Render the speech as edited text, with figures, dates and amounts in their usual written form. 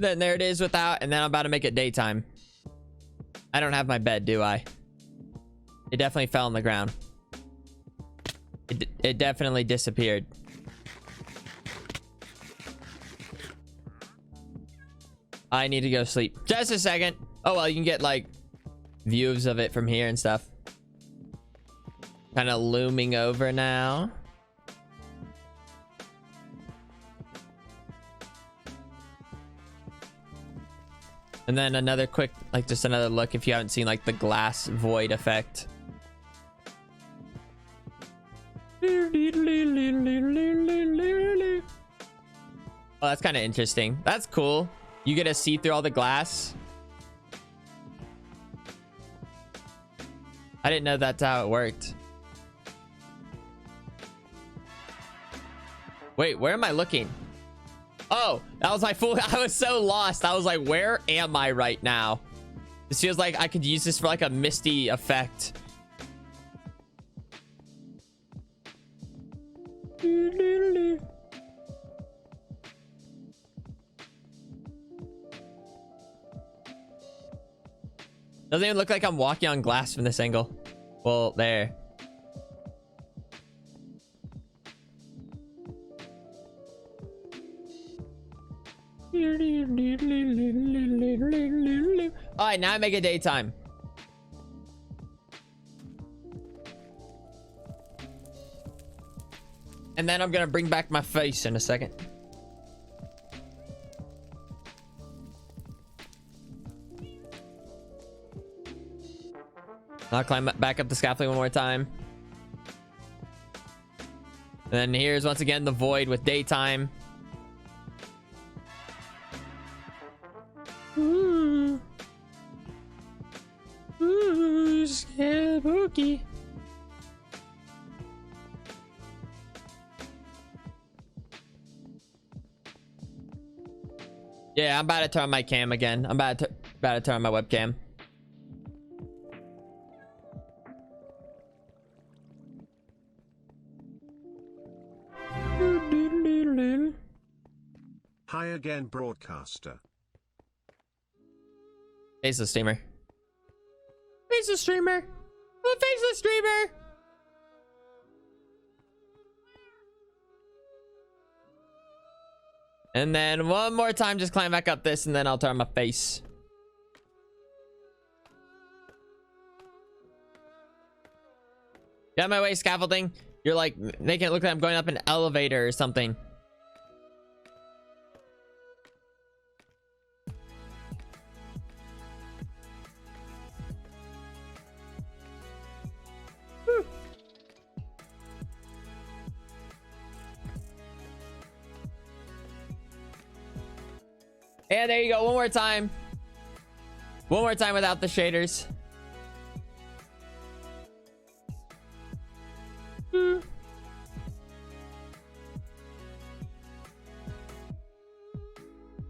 Then there it is without, and then I'm about to make it daytime. I don't have my bed, do I? It definitely fell on the ground. It definitely disappeared. I need to go sleep. Just a second. Oh, well, you can get like views of it from here and stuff. Kind of looming over now. And then another quick, like just another look if you haven't seen like the glass void effect. Oh, that's kind of interesting. That's cool. You get to see through all the glass. I didn't know that's how it worked. Wait, where am I looking? Oh, that was my fool. I was so lost. I was like, where am I right now? This feels like I could use this for like a misty effect. Doesn't even look like I'm walking on glass from this angle. Well, there. All right, now I make it daytime. And then I'm gonna bring back my face in a second. I'll climb back up the scaffolding one more time. And then here's once again the void with daytime. Ooh. Ooh, spooky. Yeah, I'm about to turn my cam again. I'm about to turn my webcam. Hi again, broadcaster. Faceless streamer. Faceless streamer. I'm a faceless streamer. And then one more time, just climb back up this, and then I'll turn my face. Get out of my way, scaffolding. You're like making it look like I'm going up an elevator or something. Whew. Yeah, there you go. One more time. One more time without the shaders.